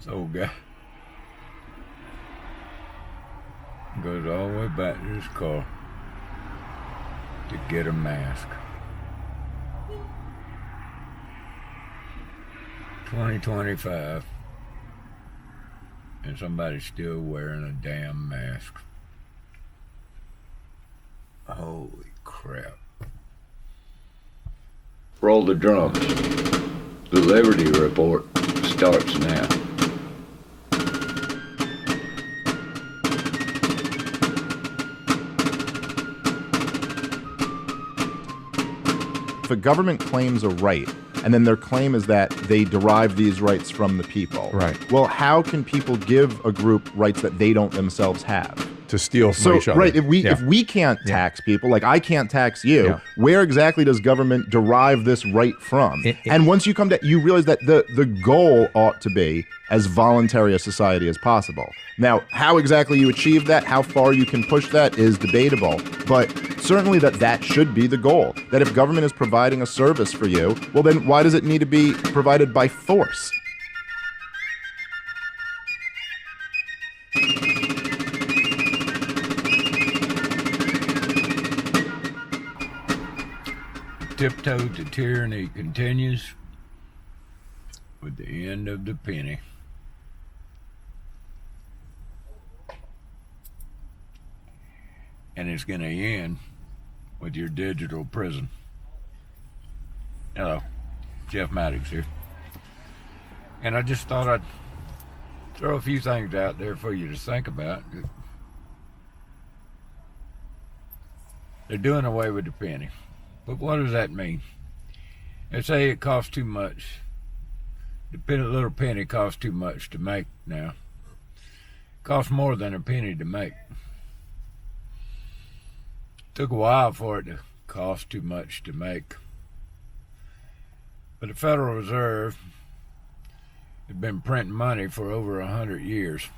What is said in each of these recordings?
This old guy goes all the way back to his car to get a mask. 2025, and somebody's still wearing a damn mask. Holy crap. Roll the drums. The Liberty Report starts now. If a government claims a right, and then their claim is that they derive these rights from the people. Right. Well, how can people give a group rights that they don't themselves have? To steal from each other. Right, if we can't tax people, like I can't tax you, where exactly does government derive this right from? And once you come to, you realize that the goal ought to be as voluntary a society as possible. Now, how exactly you achieve that, how far you can push that is debatable, but certainly that should be the goal. That if government is providing a service for you, well then why does it need to be provided by force? Tiptoe to tyranny continues with the end of the penny. And it's going to end with your digital prison. Hello, Jeff Maddox here. And I just thought I'd throw a few things out there for you to think about. They're doing away with the penny. But what does that mean? They say it costs too much. The little penny costs too much to make now. It costs more than a penny to make. Took a while for it to cost too much to make. But the Federal Reserve has been printing money for over 100 years.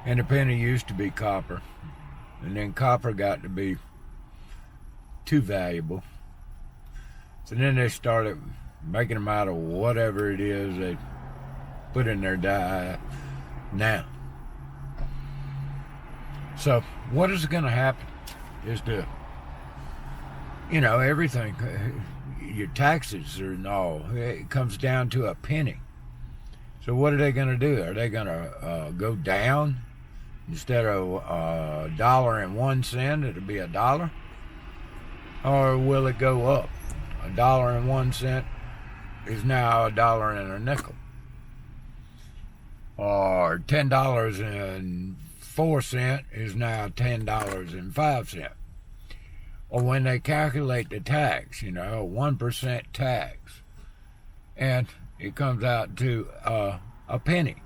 And the penny used to be copper. And then copper got to be too valuable. So then they started making them out of whatever it is they put in their die now. So what is going to happen is everything, your taxes and all, it comes down to a penny. So what are they going to do? Are they going to go down? Instead of $1.01, it'll be $1? Or will it go up? $1.01 is now $1.05. Or $10.04 is now $10.05. Or when they calculate the tax, 1% tax, and it comes out to a penny,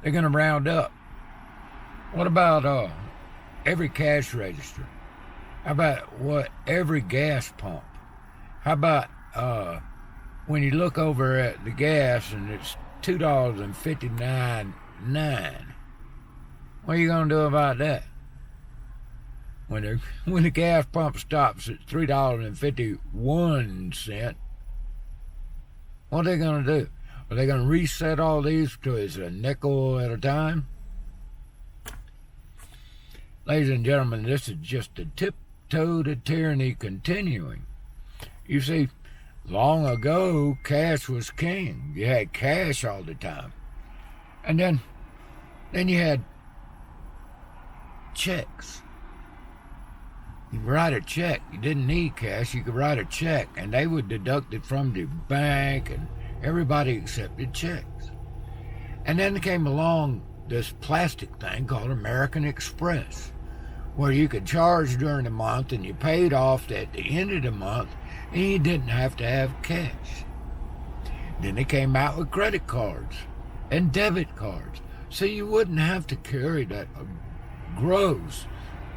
they're going to round up. What about every cash register? How about every gas pump? How about when you look over at the gas and it's $2.59.9? What are you gonna do about that? When the gas pump stops at $3.51, what are they gonna do? Are they gonna reset all these to as a nickel at a time? Ladies and gentlemen, this is just a tiptoe to tyranny continuing. You see, long ago, cash was king. You had cash all the time. And then you had checks. You write a check. You didn't need cash. You could write a check, and they would deduct it from the bank, and everybody accepted checks. And then came along this plastic thing called American Express, where you could charge during the month and you paid off at the end of the month and you didn't have to have cash. Then they came out with credit cards and debit cards, so you wouldn't have to carry that gross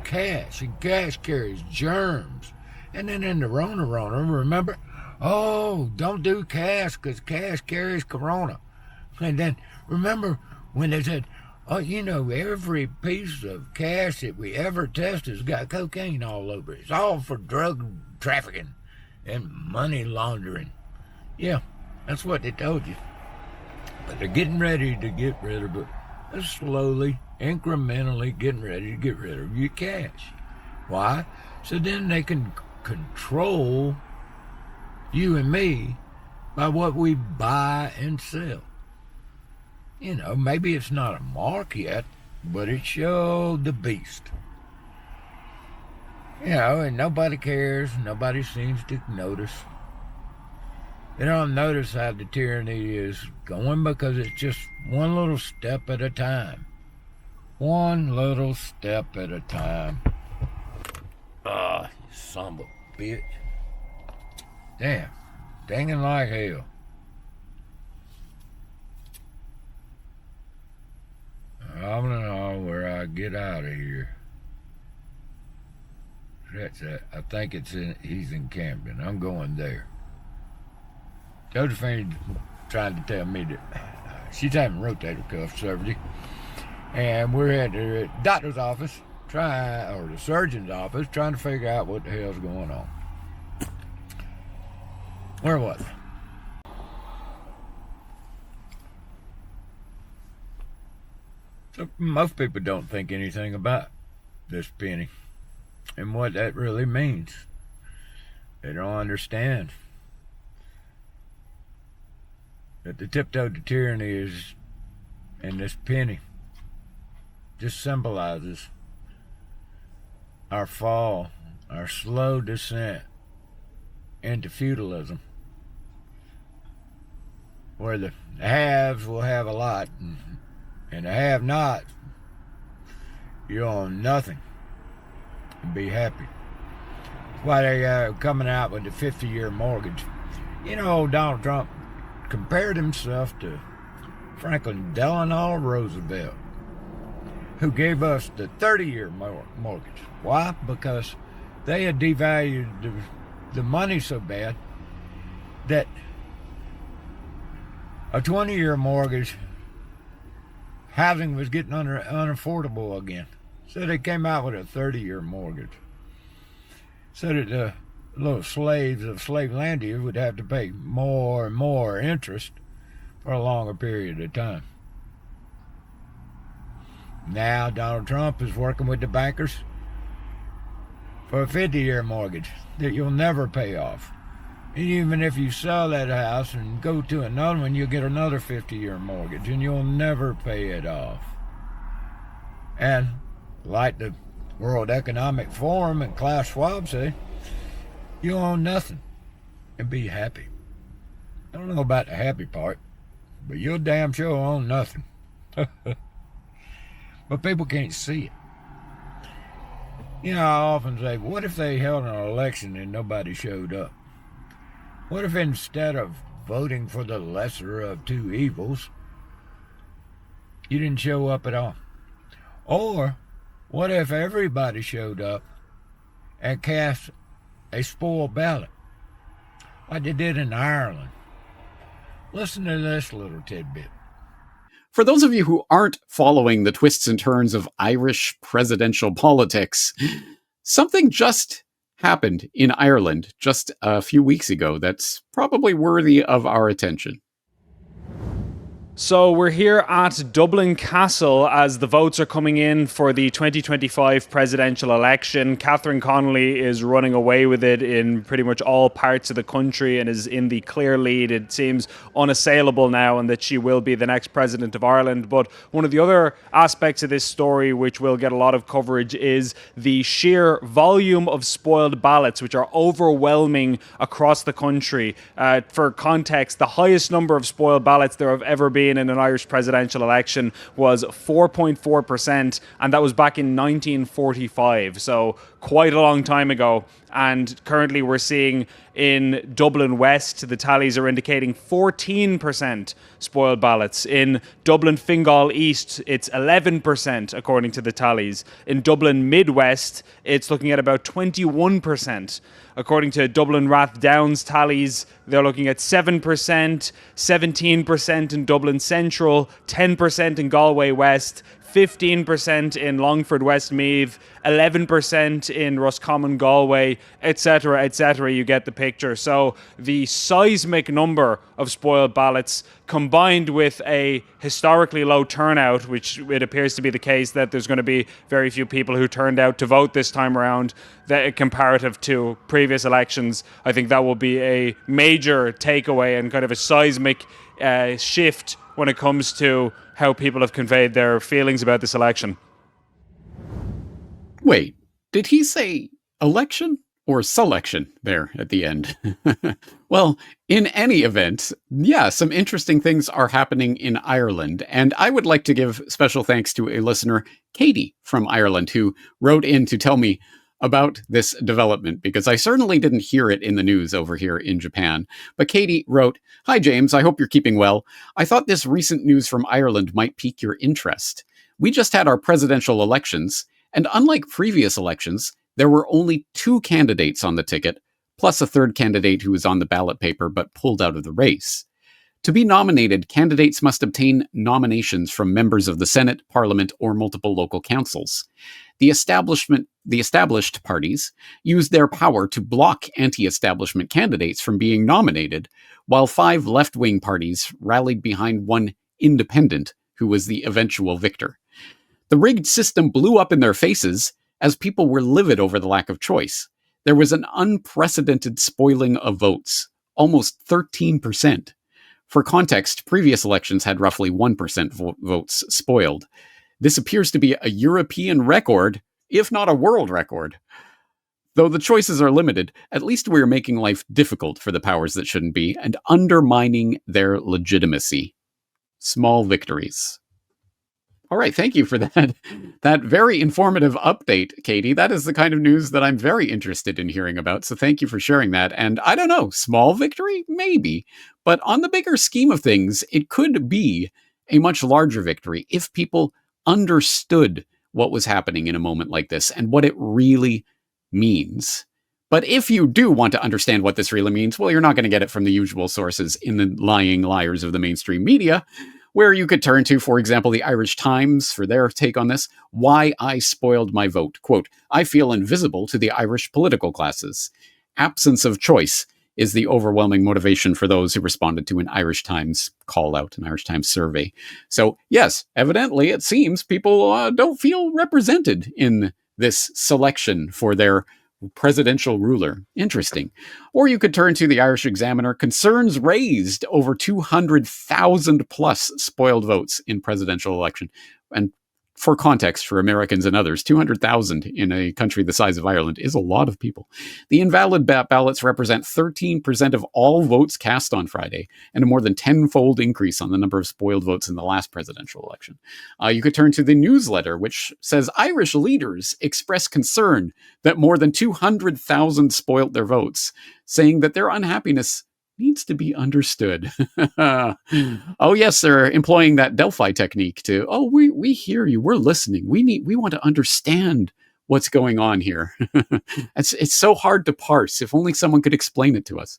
cash, and cash carries germs. And then in the Rona, remember? Oh, don't do cash because cash carries corona. And then remember when they said, oh, every piece of cash that we ever tested has got cocaine all over it. It's all for drug trafficking and money laundering. Yeah, That's what they told you. But they're getting ready to get rid of it. They're slowly, incrementally getting ready to get rid of your cash. Why? So then they can control you and me by what we buy and sell. You know, maybe it's not a mark yet, but it showed the beast. You know, and nobody cares. Nobody seems to notice. They don't notice how the tyranny is going because it's just one little step at a time. One little step at a time. Ah, you son of a bitch. Damn. Danging like hell. I don't know where I get out of here. That's it. I think he's in Camden. I'm going there. Josephine's trying to tell me that she's having rotator cuff surgery. And we're at the doctor's office, or the surgeon's office, trying to figure out what the hell's going on. Where was I? So most people don't think anything about this penny and what that really means. They don't understand that the tiptoe to tyranny is, and this penny just symbolizes our fall, our slow descent into feudalism, where the haves will have a lot, and the have-nots, you own nothing, and be happy. That's why they are coming out with the 50-year mortgage. You know, Donald Trump compared himself to Franklin Delano Roosevelt, who gave us the 30-year mortgage. Why? Because they had devalued the money so bad that a 20-year mortgage, housing was getting unaffordable again. So they came out with a 30-year mortgage, so that the little slaves of slave land here would have to pay more and more interest for a longer period of time. Now Donald Trump is working with the bankers for a 50-year mortgage that you'll never pay off. And even if you sell that house and go to another one, you'll get another 50-year mortgage and you'll never pay it off. And like the World Economic Forum and Klaus Schwab say, you own nothing and be happy. I don't know about the happy part, but you'll damn sure own nothing. But people can't see it. You know, I often say, what if they held an election and nobody showed up? What if instead of voting for the lesser of two evils, you didn't show up at all? Or what if everybody showed up and cast a spoiled ballot, like they did in Ireland? Listen to this little tidbit. For those of you who aren't following the twists and turns of Irish presidential politics, something just happened in Ireland just a few weeks ago that's probably worthy of our attention. So we're here at Dublin Castle as the votes are coming in for the 2025 presidential election. Catherine Connolly is running away with it in pretty much all parts of the country and is in the clear lead. It seems unassailable now and that she will be the next president of Ireland. But one of the other aspects of this story which will get a lot of coverage is the sheer volume of spoiled ballots, which are overwhelming across the country. For context, the highest number of spoiled ballots there have ever been in an Irish presidential election was 4.4%, and that was back in 1945, so quite a long time ago. And currently we're seeing in Dublin West, the tallies are indicating 14% spoiled ballots. In Dublin Fingal East, it's 11% according to the tallies. In Dublin Midwest, it's looking at about 21%. According to Dublin Rathdown's tallies, they're looking at 7%, 17% in Dublin Central, 10% in Galway West, 15% in Longford Westmeath, 11% in Roscommon Galway, etc., etc. You get the picture. So the seismic number of spoiled ballots combined with a historically low turnout, which it appears to be the case that there's going to be very few people who turned out to vote this time around, that comparative to previous elections, I think that will be a major takeaway and kind of a seismic shift when it comes to how people have conveyed their feelings about this election. Wait, did he say election or selection there at the end? Well, in any event, yeah, some interesting things are happening in Ireland. And I would like to give special thanks to a listener, Katie from Ireland, who wrote in to tell me about this development, because I certainly didn't hear it in the news over here in Japan. But Katie wrote, "Hi, James. I hope you're keeping well. I thought this recent news from Ireland might pique your interest. We just had our presidential elections, and unlike previous elections, there were only 2 candidates on the ticket, plus a third candidate who was on the ballot paper but pulled out of the race. To be nominated, candidates must obtain nominations from members of the Senate, Parliament, or multiple local councils. The established parties used their power to block anti-establishment candidates from being nominated, while 5 left-wing parties rallied behind one independent, who was the eventual victor. The rigged system blew up in their faces as people were livid over the lack of choice. There was an unprecedented spoiling of votes, almost 13%. For context, previous elections had roughly 1% votes spoiled. This appears to be a European record, if not a world record. Though the choices are limited, at least we're making life difficult for the powers that shouldn't be and undermining their legitimacy. Small victories." All right, thank you for that very informative update, Katie. That is the kind of news that I'm very interested in hearing about, so thank you for sharing that. And I don't know, small victory? Maybe. But on the bigger scheme of things, it could be a much larger victory if people understood what was happening in a moment like this and what it really means. But if you do want to understand what this really means, well, you're not going to get it from the usual sources in the lying liars of the mainstream media, where you could turn to, for example, the Irish Times for their take on this. "Why I spoiled my vote." Quote, "I feel invisible to the Irish political classes. Absence of choice is the overwhelming motivation for those who responded to an Irish Times call out, an Irish Times survey." So yes, evidently it seems people don't feel represented in this selection for their presidential ruler. Interesting. Or you could turn to the Irish Examiner. "Concerns raised over 200,000 plus spoiled votes in presidential election." And for context, for Americans and others, 200,000 in a country the size of Ireland is a lot of people. "The invalid ballots represent 13% of all votes cast on Friday, and a more than tenfold increase on the number of spoiled votes in the last presidential election." You could turn to the newsletter, which says Irish leaders express concern that more than 200,000 spoiled their votes, saying that their unhappiness needs to be understood. Oh yes, they're employing that Delphi technique to, we hear you, we're listening. We want to understand what's going on here. It's so hard to parse. If only someone could explain it to us.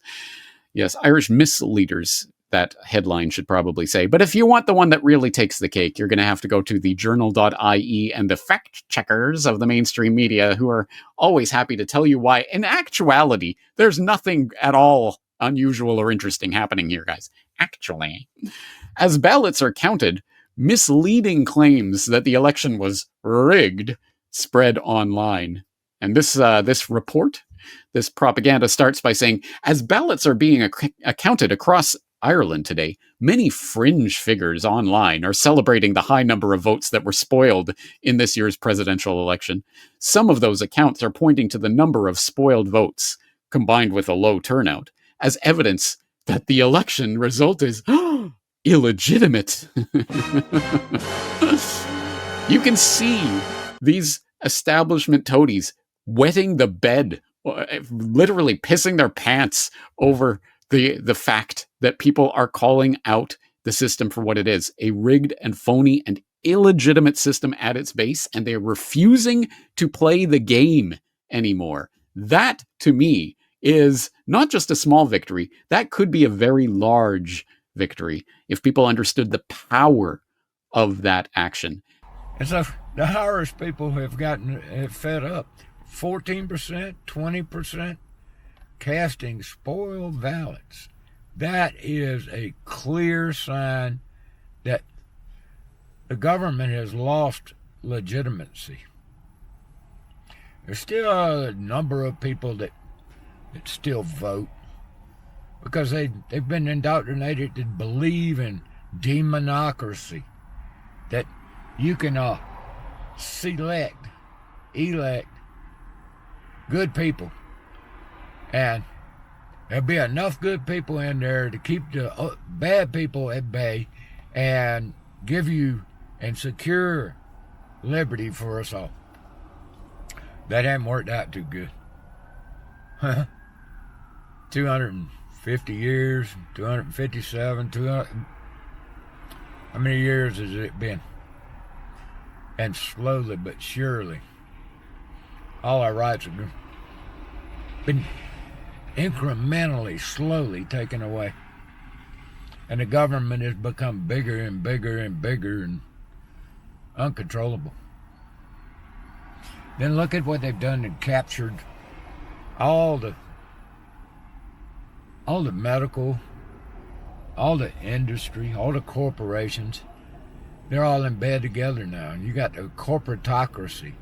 Yes, Irish misleaders, that headline should probably say. But if you want the one that really takes the cake, you're going to have to go to the journal.ie and the fact checkers of the mainstream media, who are always happy to tell you why, in actuality, there's nothing at all unusual or interesting happening here, guys. Actually, as ballots are counted, misleading claims that the election was rigged spread online. And this report, this propaganda starts by saying, as ballots are being counted across Ireland today, many fringe figures online are celebrating the high number of votes that were spoiled in this year's presidential election. Some of those accounts are pointing to the number of spoiled votes, combined with a low turnout, as evidence that the election result is illegitimate. You can see these establishment toadies wetting the bed, literally pissing their pants over the fact that people are calling out the system for what it is, a rigged and phony and illegitimate system at its base, and they're refusing to play the game anymore. That, to me, is not just a small victory. That could be a very large victory if people understood the power of that action. And so the Irish people have fed up. 14%, 20% casting spoiled ballots. That is a clear sign that the government has lost legitimacy. There's still a number of people that still vote because they've been indoctrinated to believe in demonocracy, that you can elect good people, and there'll be enough good people in there to keep the bad people at bay and give you and secure liberty for us all. That hasn't worked out too good. 250 years, 257, 200. How many years has it been? And slowly but surely, all our rights have been incrementally, slowly taken away. And the government has become bigger and bigger and bigger and uncontrollable. Then look at what they've done and captured all the medical, all the industry, all the corporations. They're all in bed together now. And you got the corporatocracy,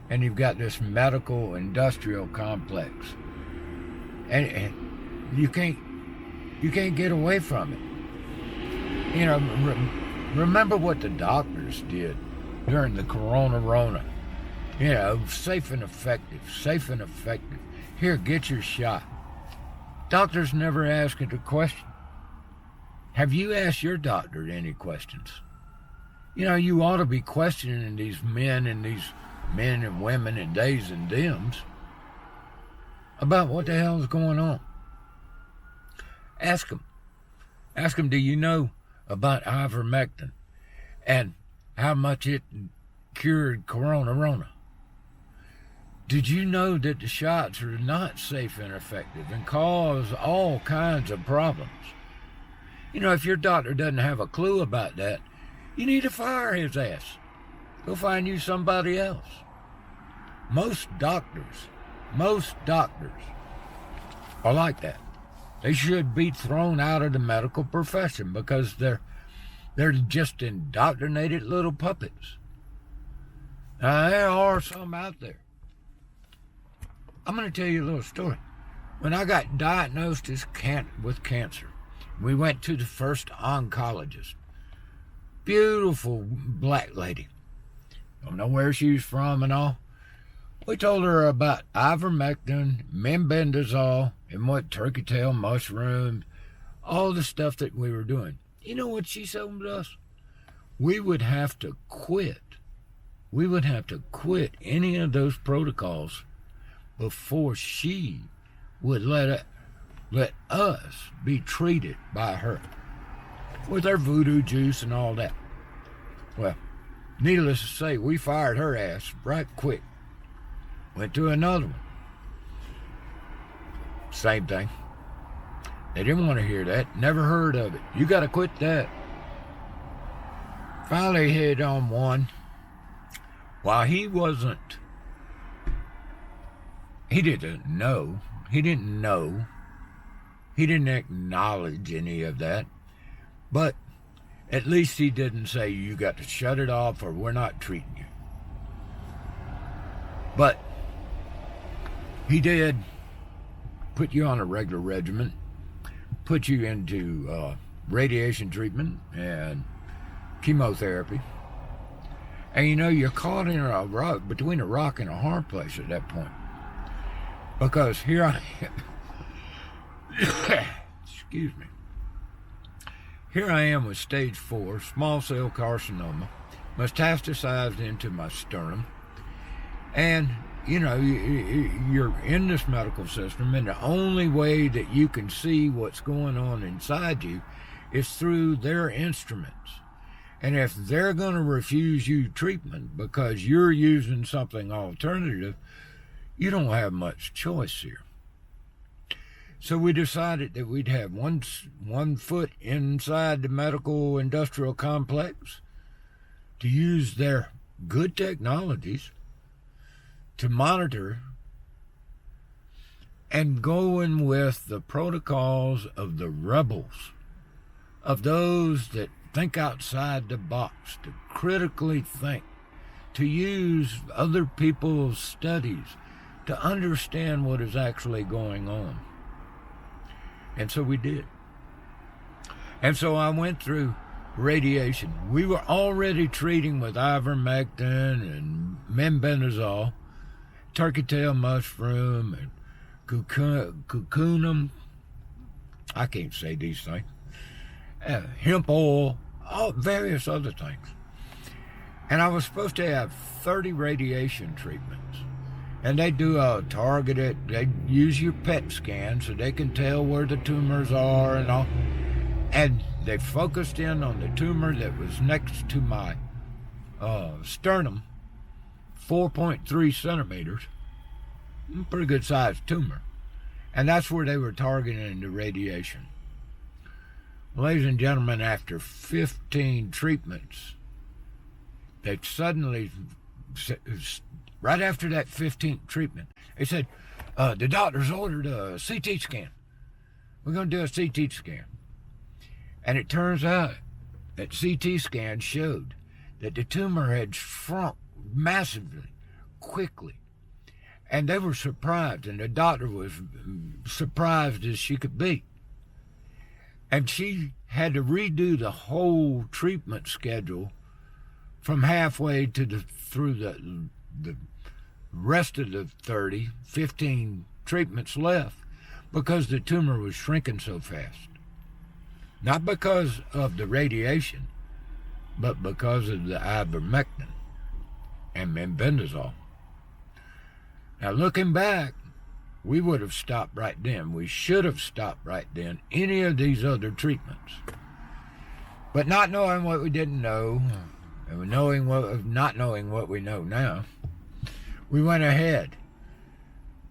and you've got this medical industrial complex, and you can't get away from it. You know, remember what the doctors did during the Corona. You know, safe and effective. Here, get your shot. Doctors never ask it a question. Have you asked your doctor any questions? You know, you ought to be questioning these men and women and days and dims about what the hell is going on. Ask them. Do you know about ivermectin and how much it cured Corona? Did you know that the shots are not safe and effective and cause all kinds of problems? You know, if your doctor doesn't have a clue about that, you need to fire his ass. Go find you somebody else. Most doctors are like that. They should be thrown out of the medical profession because they're just indoctrinated little puppets. Now, there are some out there. I'm going to tell you a little story. When I got diagnosed with cancer, we went to the first oncologist. Beautiful black lady. Don't know where she was from and all. We told her about ivermectin, mebendazole, and what turkey tail mushroom, all the stuff that we were doing. You know what she told us? We would have to quit. We would have to quit any of those protocols before she would let us be treated by her with our voodoo juice and all that. Well, needless to say, we fired her ass right quick. Went to another one. Same thing. They didn't want to hear that. Never heard of it. You got to quit that. Finally hit on one. While he didn't know. He didn't acknowledge any of that. But at least he didn't say, you got to shut it off or we're not treating you. But he did put you on a regular regimen, put you into radiation treatment and chemotherapy. And you know, you're caught in between a rock and a hard place at that point. Because here I am. Excuse me. Here I am with stage 4, small cell carcinoma, metastasized into my sternum. And, you know, you're in this medical system, and the only way that you can see what's going on inside you is through their instruments. And if they're going to refuse you treatment because you're using something alternative, you don't have much choice here. So we decided that we'd have one foot inside the medical industrial complex to use their good technologies to monitor and going with the protocols of the rebels, of those that think outside the box, to critically think, to use other people's studies to understand what is actually going on. And so we did. And so I went through radiation. We were already treating with ivermectin and mebendazole, turkey tail mushroom, and cocoonum. I can't say these things. Hemp oil, all various other things. And I was supposed to have 30 radiation treatments. And they do a targeted, they use your PET scan so they can tell where the tumors are and all. And they focused in on the tumor that was next to my sternum, 4.3 centimeters, pretty good sized tumor. And that's where they were targeting the radiation. Ladies and gentlemen, after 15 treatments, they suddenly, right after that 15th treatment, they said, the doctor's ordered a CT scan. We're going to do a CT scan. And it turns out that CT scan showed that the tumor had shrunk massively, quickly. And they were surprised, and the doctor was surprised as she could be. And she had to redo the whole treatment schedule from halfway to through the rest of the 15 treatments left, because the tumor was shrinking so fast. Not because of the radiation, but because of the ivermectin and mebendazole. Now, looking back, we would have stopped right then. We should have stopped right then any of these other treatments. But not knowing what we didn't know, and not knowing what we know now, we went ahead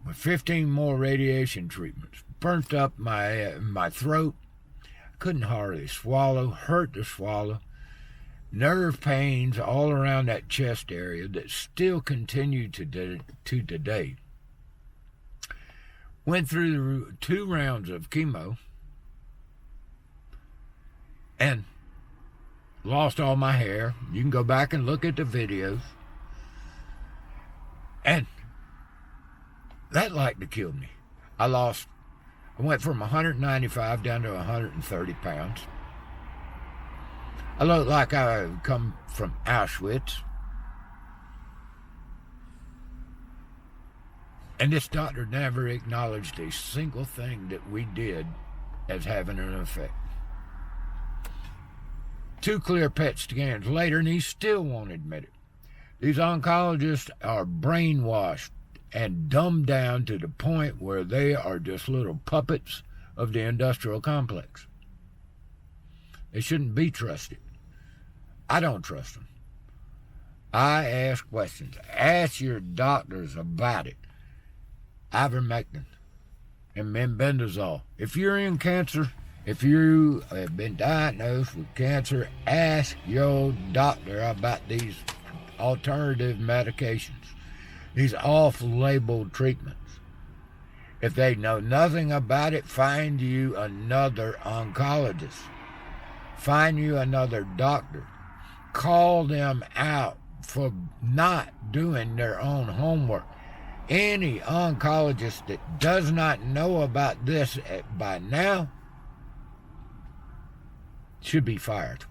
with 15 more radiation treatments. Burnt up my throat. Couldn't hardly swallow, hurt to swallow. Nerve pains all around that chest area that still continue to today. Went through 2 rounds of chemo and lost all my hair. You can go back and look at the videos. And that like to kill me. I went from 195 down to 130 pounds. I looked like I had come from Auschwitz. And this doctor never acknowledged a single thing that we did as having an effect. 2 clear PET scans later, and he still won't admit it. These oncologists are brainwashed and dumbed down to the point where they are just little puppets of the industrial complex. They shouldn't be trusted. I don't trust them. I ask questions. Ask your doctors about it. Ivermectin and mebendazole. If you're in cancer, if you have been diagnosed with cancer, ask your doctor about these alternative medications, these off-label treatments. If they know nothing about it, find you another oncologist. Find you another doctor. Call them out for not doing their own homework. Any oncologist that does not know about this by now should be fired.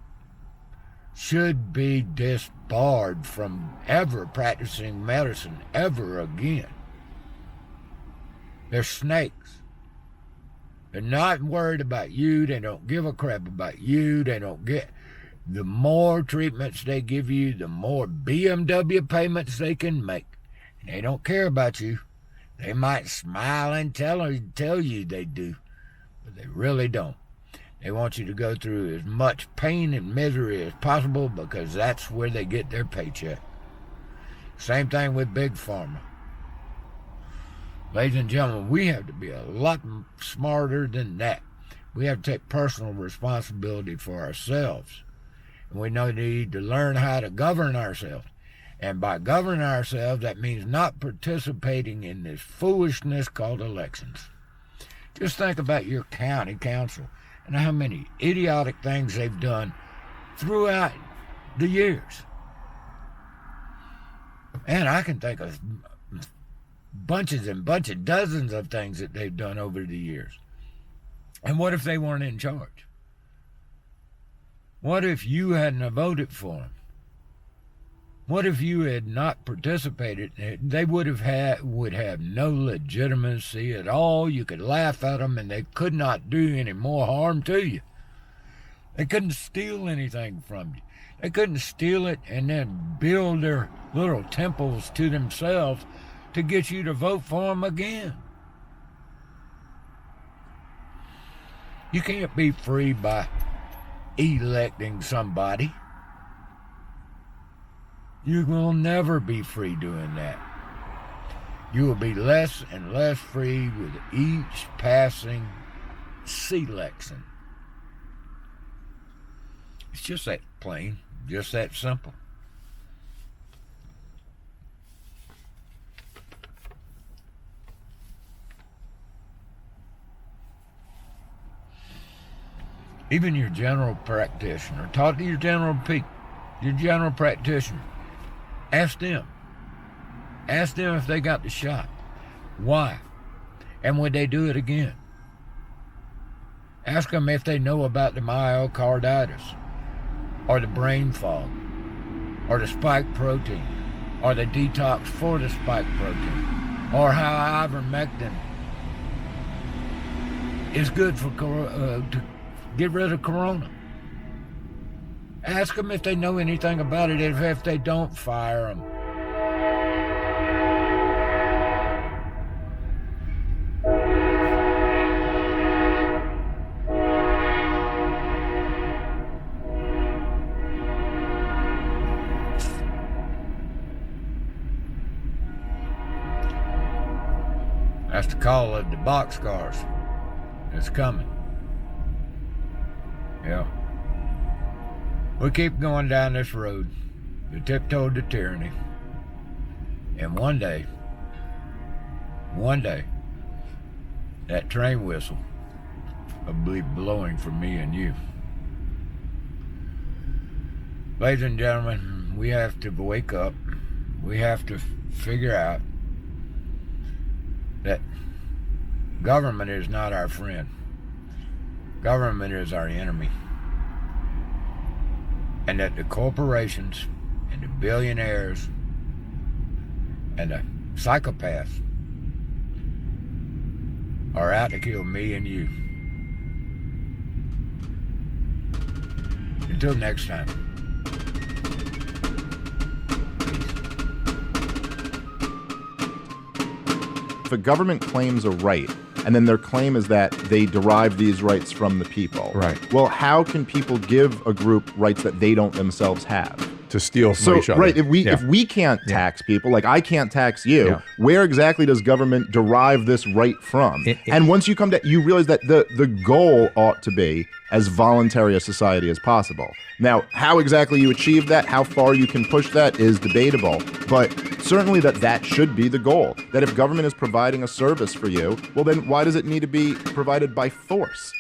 Should be disbarred from ever practicing medicine ever again. They're snakes. They're not worried about you. They don't give a crap about you. They don't get... The more treatments they give you, the more BMW payments they can make. They don't care about you. They might smile and tell you they do, but they really don't. They want you to go through as much pain and misery as possible because that's where they get their paycheck. Same thing with Big Pharma. Ladies and gentlemen, we have to be a lot smarter than that. We have to take personal responsibility for ourselves. And we need to learn how to govern ourselves And by governing ourselves, that means not participating in this foolishness called elections. Just think about your county council and how many idiotic things they've done throughout the years. And I can think of bunches and bunches, dozens of things that they've done over the years. And what if they weren't in charge? What if you hadn't voted for them? What if you had not participated? They would have no legitimacy at all. You could laugh at them, and they could not do any more harm to you. They couldn't steal anything from you. They couldn't steal it and then build their little temples to themselves to get you to vote for them again. You can't be free by electing somebody. You will never be free doing that. You will be less and less free with each passing selection. It's just that plain, just that simple. Even your general practitioner, talk to your general practitioner. Ask them. Ask them if they got the shot. Why? And would they do it again? Ask them if they know about the myocarditis, or the brain fog, or the spike protein, or the detox for the spike protein, or how ivermectin is good for to get rid of corona. Ask them if they know anything about it. If they don't, fire them. That's the call of the boxcars. It's coming. Yeah. We keep going down this road, the tiptoe to tyranny. And one day, that train whistle will be blowing for me and you. Ladies and gentlemen, we have to wake up. We have to figure out that government is not our friend. Government is our enemy. And that the corporations and the billionaires and the psychopaths are out to kill me and you. Until next time. If a government claims a right, and then their claim is that they derive these rights from the people. Right. Well, how can people give a group rights that they don't themselves have? To steal from each other. Right, if we can't tax people, like I can't tax you, where exactly does government derive this right from? And once you come to, you realize that the goal ought to be as voluntary a society as possible. Now, how exactly you achieve that, how far you can push that is debatable, but certainly that should be the goal. That if government is providing a service for you, well then why does it need to be provided by force?